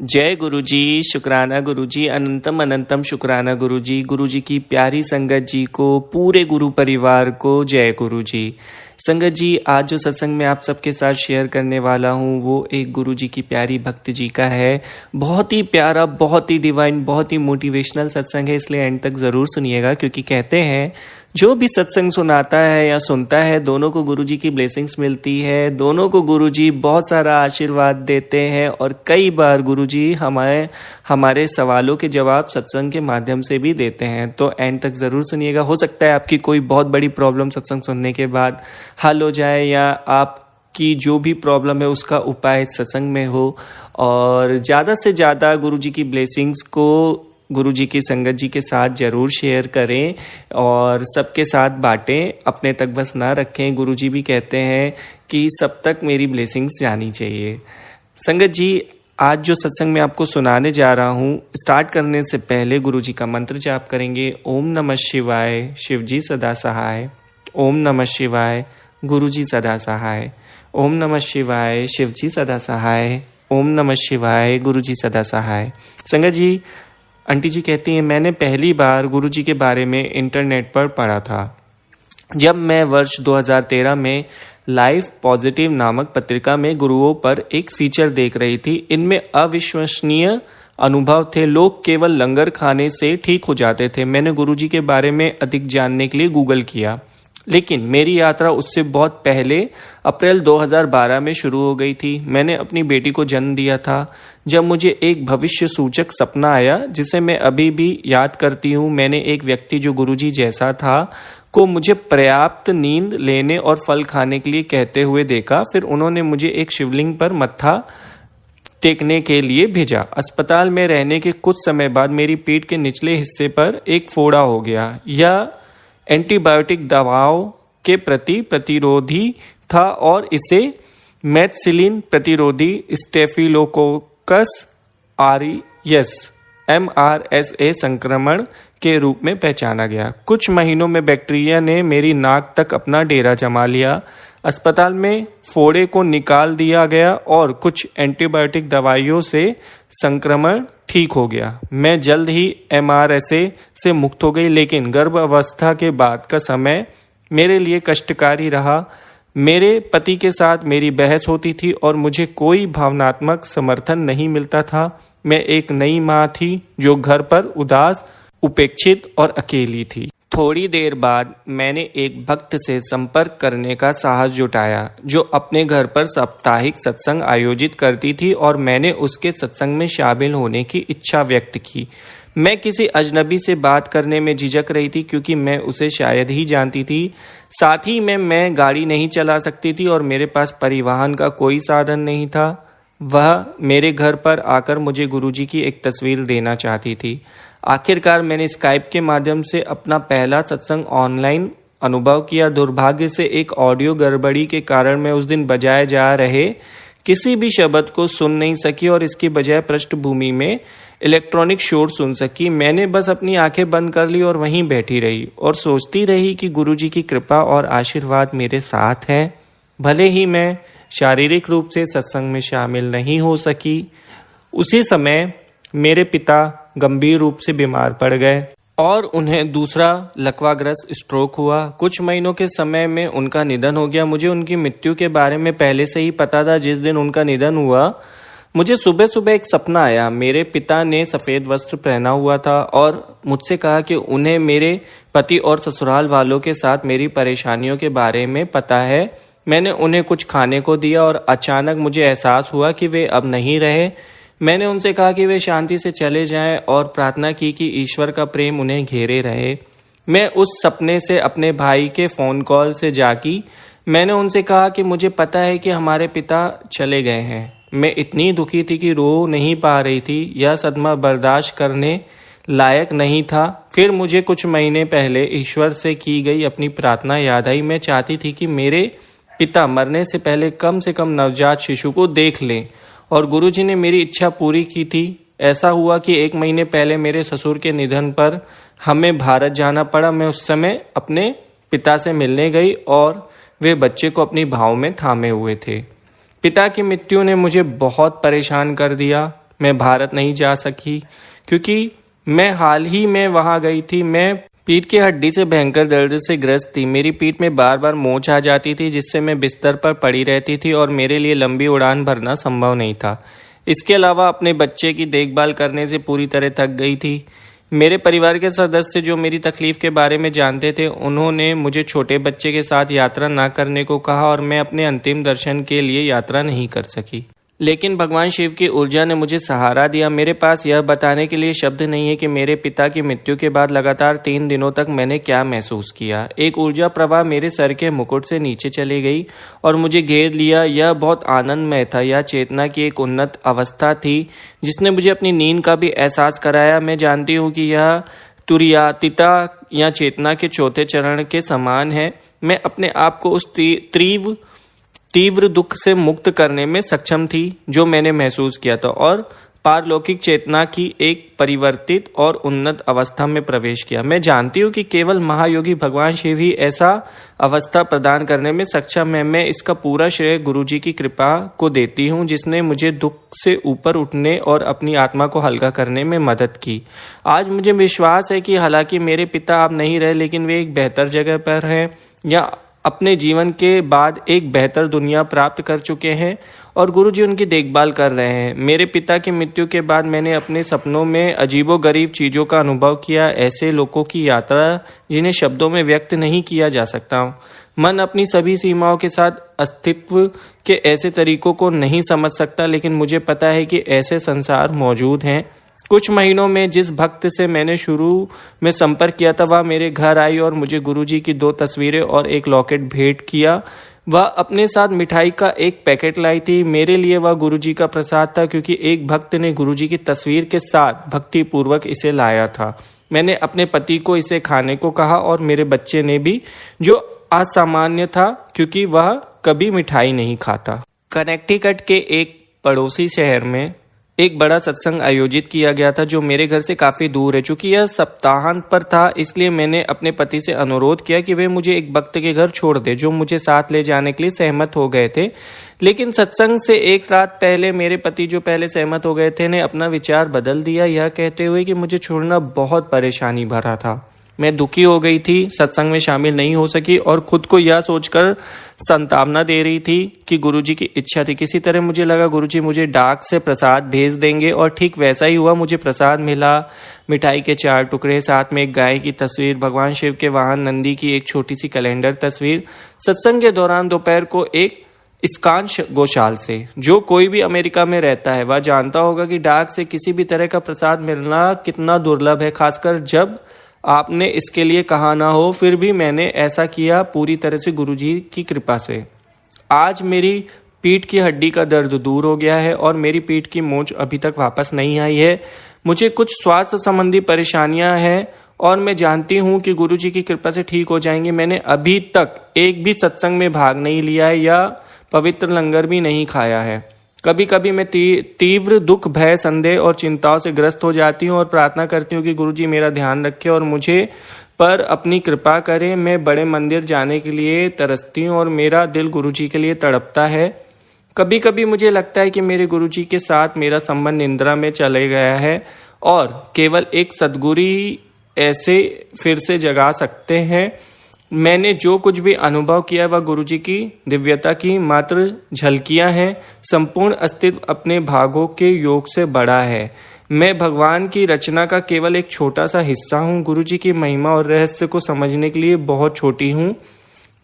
जय गुरुजी, शुक्राना गुरुजी, अनंतम अनंतम शुक्राना गुरुजी। गुरुजी की प्यारी संगत जी को, पूरे गुरु परिवार को जय गुरुजी। संगत जी, आज जो सत्संग में आप सबके साथ शेयर करने वाला हूँ वो एक गुरुजी की प्यारी भक्त जी का है। बहुत ही प्यारा, बहुत ही डिवाइन, बहुत ही मोटिवेशनल सत्संग है, इसलिए एंड तक जरूर सुनिएगा, क्योंकि कहते हैं जो भी सत्संग सुनाता है या सुनता है दोनों को गुरुजी की ब्लेसिंग्स मिलती है, दोनों को गुरुजी बहुत सारा आशीर्वाद देते हैं और कई बार गुरुजी हमारे सवालों के जवाब सत्संग के माध्यम से भी देते हैं। तो एंड तक जरूर सुनिएगा। हो सकता है आपकी कोई बहुत बड़ी प्रॉब्लम सत्संग सुनने के बाद हल हो जाए, या आपकी जो भी प्रॉब्लम है उसका उपाय सत्संग में हो। और ज़्यादा से ज़्यादा गुरुजी की ब्लेसिंग्स को गुरुजी की संगत जी के साथ जरूर शेयर करें और सबके साथ बांटें, अपने तक बस ना रखें। गुरुजी भी कहते हैं कि सब तक मेरी ब्लेसिंग्स जानी चाहिए। संगत जी, आज जो सत्संग में आपको सुनाने जा रहा हूँ, स्टार्ट करने से पहले गुरुजी का मंत्र जाप करेंगे। ओम नमः शिवाय, शिवजी सदा सहाय। ओम नमः शिवाय, गुरुजी सदा सहाय। ओम नमः शिवाय, शिवजी सदा सहाय। ओम नमः शिवाय, गुरुजी सदा सहाय। संगत जी, आंटी जी कहती हैं, मैंने पहली बार गुरुजी के बारे में इंटरनेट पर पढ़ा था जब मैं वर्ष 2013 में लाइफ पॉजिटिव नामक पत्रिका में गुरुओं पर एक फीचर देख रही थी। इनमें अविश्वसनीय अनुभव थे। लोग केवल लंगर खाने से ठीक हो जाते थे। मैंने गुरुजी के बारे में अधिक जानने के लिए गूगल किया, लेकिन मेरी यात्रा उससे बहुत पहले अप्रैल 2012 में शुरू हो गई थी। मैंने अपनी बेटी को जन्म दिया था जब मुझे एक भविष्य सूचक सपना आया जिसे मैं अभी भी याद करती हूँ। मैंने एक व्यक्ति जो गुरुजी जैसा था को मुझे पर्याप्त नींद लेने और फल खाने के लिए कहते हुए देखा। फिर उन्होंने मुझे एक शिवलिंग पर मत्था टेकने के लिए भेजा। अस्पताल में रहने के कुछ समय बाद मेरी पीठ के निचले हिस्से पर एक फोड़ा हो गया। यह एंटीबायोटिक दवाओं के प्रति प्रतिरोधी था और इसे मेथिसिलिन प्रतिरोधी स्टेफिलोकोकस ऑरियस MRSA संक्रमण के रूप में पहचाना गया। कुछ महीनों में बैक्टीरिया ने मेरी नाक तक अपना डेरा जमा लिया। अस्पताल में फोड़े को निकाल दिया गया और कुछ एंटीबायोटिक दवाइयों से संक्रमण ठीक हो गया। मैं जल्द ही MRSA से मुक्त हो गई, लेकिन गर्भ अवस्था के बाद का समय मेरे लिए कष्टकारी रहा। मेरे पति के साथ मेरी बहस होती थी और मुझे कोई भावनात्मक समर्थन नहीं मिलता था। मैं एक नई माँ थी जो घर पर उदास, उपेक्षित और अकेली थी। थोड़ी देर बाद मैंने एक भक्त से संपर्क करने का साहस जुटाया जो अपने घर पर साप्ताहिक सत्संग आयोजित करती थी और मैंने उसके सत्संग में शामिल होने की इच्छा व्यक्त की। मैं किसी अजनबी से बात करने में झिझक रही थी क्योंकि मैं उसे शायद ही जानती थी। साथ ही में मैं गाड़ी नहीं चला सकती थी और मेरे पास परिवहन का कोई साधन नहीं था। वह मेरे घर पर आकर मुझे गुरुजी की एक तस्वीर देना चाहती थी। आखिरकार मैंने स्काइप के माध्यम से अपना पहला सत्संग ऑनलाइन अनुभव किया। दुर्भाग्य से एक ऑडियो गड़बड़ी के कारण मैं उस दिन बजाए जा रहे किसी भी शब्द को सुन नहीं सकी और इसके बजाय पृष्ठभूमि में इलेक्ट्रॉनिक शोर सुन सकी। मैंने बस अपनी आंखें बंद कर ली और वहीं बैठी रही और सोचती रही कि गुरुजी की कृपा और आशीर्वाद मेरे साथ है। भले ही मैं शारीरिक रूप से सत्संग में शामिल नहीं हो सकी। उसी समय मेरे पिता गंभीर रूप से बीमार पड़ गए और उन्हें दूसरा लकवाग्रस्त स्ट्रोक हुआ। कुछ महीनों के समय में उनका निधन हो गया। मुझे उनकी मृत्यु के बारे में पहले से ही पता था। जिस दिन उनका निधन हुआ, मुझे सुबह सुबह एक सपना आया। मेरे पिता ने सफेद वस्त्र पहना हुआ था और मुझसे कहा कि उन्हें मेरे पति और ससुराल वालों के साथ मेरी परेशानियों के बारे में पता है। मैंने उन्हें कुछ खाने को दिया और अचानक मुझे एहसास हुआ कि वे अब नहीं रहे। मैंने उनसे कहा कि वे शांति से चले जाएं और प्रार्थना की कि ईश्वर का प्रेम उन्हें घेरे रहे। मैं उस सपने से अपने भाई के फोन कॉल से जागी। मैंने उनसे कहा कि मुझे पता है कि हमारे पिता चले गए हैं। मैं इतनी दुखी थी कि रो नहीं पा रही थी। यह सदमा बर्दाश्त करने लायक नहीं था। फिर मुझे कुछ महीने पहले ईश्वर से की गई अपनी प्रार्थना याद आई। मैं चाहती थी कि मेरे पिता मरने से पहले कम से कम नवजात शिशु को देख लें और गुरुजी ने मेरी इच्छा पूरी की थी। ऐसा हुआ कि 1 महीने पहले मेरे ससुर के निधन पर हमें भारत जाना पड़ा। मैं उस समय अपने पिता से मिलने गई और वे बच्चे को अपनी भाव में थामे हुए थे। पिता की मृत्यु ने मुझे बहुत परेशान कर दिया। मैं भारत नहीं जा सकी क्योंकि मैं हाल ही में वहां गई थी। मैं पीठ की हड्डी से भयंकर दर्द से ग्रस्त थी। मेरी पीठ में बार बार मोच आ जाती थी जिससे मैं बिस्तर पर पड़ी रहती थी और मेरे लिए लंबी उड़ान भरना संभव नहीं था। इसके अलावा अपने बच्चे की देखभाल करने से पूरी तरह थक गई थी। मेरे परिवार के सदस्य जो मेरी तकलीफ के बारे में जानते थे उन्होंने मुझे छोटे बच्चे के साथ यात्रा न करने को कहा और मैं अपने अंतिम दर्शन के लिए यात्रा नहीं कर सकी। लेकिन भगवान शिव की ऊर्जा ने मुझे सहारा दिया। मेरे पास यह बताने के लिए शब्द नहीं है कि मेरे पिता की मृत्यु के बाद लगातार 3 दिनों तक मैंने क्या महसूस किया। एक ऊर्जा प्रवाह मेरे सर के मुकुट से नीचे चली गई और मुझे घेर लिया। यह बहुत आनंदमय था। यह चेतना की एक उन्नत अवस्था थी जिसने मुझे अपनी नींद का भी एहसास कराया। मैं जानती हूँ कि यह तुरीयातीता या चेतना के चौथे चरण के समान है। मैं अपने आप को उस तीव्र दुख से मुक्त करने में सक्षम थी जो मैंने महसूस किया था और पारलौकिक चेतना की एक परिवर्तित और उन्नत अवस्था में प्रवेश किया। मैं जानती हूँ कि केवल महायोगी भगवान शिव ही ऐसा अवस्था प्रदान करने में सक्षम है। मैं इसका पूरा श्रेय गुरुजी की कृपा को देती हूँ जिसने मुझे दुख से ऊपर उठने और अपनी आत्मा को हल्का करने में मदद की। आज मुझे विश्वास है कि हालांकि मेरे पिता अब नहीं रहे लेकिन वे एक बेहतर जगह पर हैं या अपने जीवन के बाद एक बेहतर दुनिया प्राप्त कर चुके हैं और गुरुजी उनकी देखभाल कर रहे हैं। मेरे पिता की मृत्यु के बाद मैंने अपने सपनों में अजीबोगरीब चीज़ों का अनुभव किया, ऐसे लोगों की यात्रा जिन्हें शब्दों में व्यक्त नहीं किया जा सकता। मन अपनी सभी सीमाओं के साथ अस्तित्व के ऐसे तरीकों को नहीं समझ सकता, लेकिन मुझे पता है कि ऐसे संसार मौजूद हैं। कुछ महीनों में जिस भक्त से मैंने शुरू में संपर्क किया था वह मेरे घर आई और मुझे गुरुजी की 2 तस्वीरें और एक लॉकेट भेंट किया। वह अपने साथ मिठाई का एक पैकेट लाई थी। मेरे लिए वह गुरुजी का प्रसाद था क्योंकि एक भक्त ने गुरुजी की तस्वीर के साथ भक्ति पूर्वक इसे लाया था। मैंने अपने पति को इसे खाने को कहा और मेरे बच्चे ने भी, जो असामान्य था क्योंकि वह कभी मिठाई नहीं खाता। कनेक्टिकट के एक पड़ोसी शहर में एक बड़ा सत्संग आयोजित किया गया था जो मेरे घर से काफी दूर है। चूंकि यह सप्ताहांत पर था इसलिए मैंने अपने पति से अनुरोध किया कि वे मुझे एक भक्त के घर छोड़ दे जो मुझे साथ ले जाने के लिए सहमत हो गए थे। लेकिन सत्संग से एक रात पहले मेरे पति, जो पहले सहमत हो गए थे, ने अपना विचार बदल दिया, यह कहते हुए कि मुझे छोड़ना बहुत परेशानी भरा था। मैं दुखी हो गई थी, सत्संग में शामिल नहीं हो सकी और खुद को यह सोचकर सांत्वना दे रही थी कि गुरुजी की इच्छा थी। किसी तरह मुझे लगा गुरुजी मुझे डाक से प्रसाद भेज देंगे और ठीक वैसा ही हुआ। मुझे प्रसाद मिला, मिठाई के 4 टुकड़े, साथ में एक गाय की तस्वीर, भगवान शिव के वाहन नंदी की एक छोटी सी कैलेंडर तस्वीर। सत्संग के दौरान दोपहर को एक इस्कान गौशाल से, जो कोई भी अमेरिका में रहता है वह जानता होगा कि डाक से किसी भी तरह का प्रसाद मिलना कितना दुर्लभ है, खासकर जब आपने इसके लिए कहा ना हो। फिर भी मैंने ऐसा किया, पूरी तरह से गुरुजी की कृपा से। आज मेरी पीठ की हड्डी का दर्द दूर हो गया है और मेरी पीठ की मोच अभी तक वापस नहीं आई है। मुझे कुछ स्वास्थ्य संबंधी परेशानियां हैं और मैं जानती हूं कि गुरुजी की कृपा से ठीक हो जाएंगे। मैंने अभी तक एक भी सत्संग में भाग नहीं लिया है या पवित्र लंगर भी नहीं खाया है। कभी कभी मैं तीव्र दुख, भय, संदेह और चिंताओं से ग्रस्त हो जाती हूँ और प्रार्थना करती हूँ कि गुरुजी मेरा ध्यान रखे और मुझे पर अपनी कृपा करें। मैं बड़े मंदिर जाने के लिए तरसती हूँ और मेरा दिल गुरुजी के लिए तड़पता है। कभी कभी मुझे लगता है कि मेरे गुरुजी के साथ मेरा संबंध निंद्रा में चले गया है और केवल एक सद्गुरु ऐसे फिर से जगा सकते हैं। मैंने जो कुछ भी अनुभव किया वह गुरुजी की दिव्यता की मात्र झलकियां हैं। संपूर्ण अस्तित्व अपने भागों के योग से बड़ा है। मैं भगवान की रचना का केवल एक छोटा सा हिस्सा हूँ। गुरुजी की महिमा और रहस्य को समझने के लिए बहुत छोटी हूँ।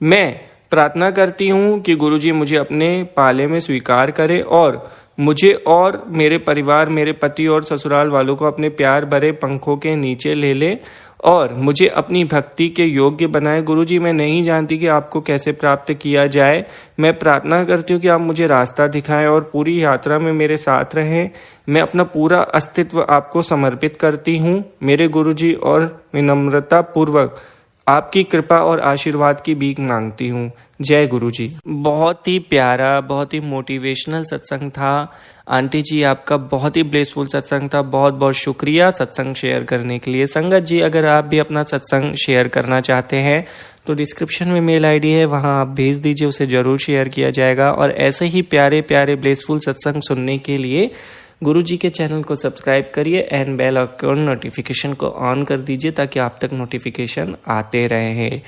मैं प्रार्थना करती हूँ कि गुरुजी मुझे अपने पाले में स्वीकार करे और मुझे और मेरे परिवार, मेरे पति और ससुराल वालों को अपने प्यार भरे पंखों के नीचे ले ले और मुझे अपनी भक्ति के योग्य बनाए। गुरुजी मैं नहीं जानती कि आपको कैसे प्राप्त किया जाए। मैं प्रार्थना करती हूँ कि आप मुझे रास्ता दिखाएं और पूरी यात्रा में मेरे साथ रहें। मैं अपना पूरा अस्तित्व आपको समर्पित करती हूँ मेरे गुरुजी और विनम्रता पूर्वक आपकी कृपा और आशीर्वाद की भीख मांगती हूँ। जय गुरुजी। बहुत ही प्यारा, बहुत ही मोटिवेशनल सत्संग था। आंटी जी आपका बहुत ही ब्लेसफुल सत्संग था। बहुत बहुत शुक्रिया सत्संग शेयर करने के लिए। संगत जी अगर आप भी अपना सत्संग शेयर करना चाहते हैं तो डिस्क्रिप्शन में मेल आईडी है, वहां आप भेज दीजिए, उसे जरूर शेयर किया जाएगा। और ऐसे ही प्यारे प्यारे ब्लेसफुल सत्संग सुनने के लिए गुरु जी के चैनल को सब्सक्राइब करिए एंड बेल आइकन नोटिफिकेशन को ऑन कर दीजिए ताकि आप तक नोटिफिकेशन आते रहे।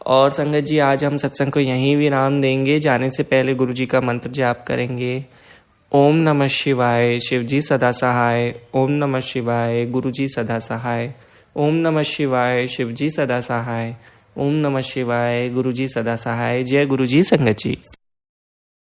और संगत जी आज हम सत्संग को यहीं विराम देंगे। जाने से पहले गुरु जी का मंत्र जाप करेंगे। ओम नमः शिवाय, शिव जी सदा सहाय। ओम नमः शिवाय, गुरु जी सदा सहाय। ओम नमः शिवाय, शिव जी सदा सहाय। ओम नमः शिवाय, गुरु जी सदा सहाय। जय गुरु जी संगत जी।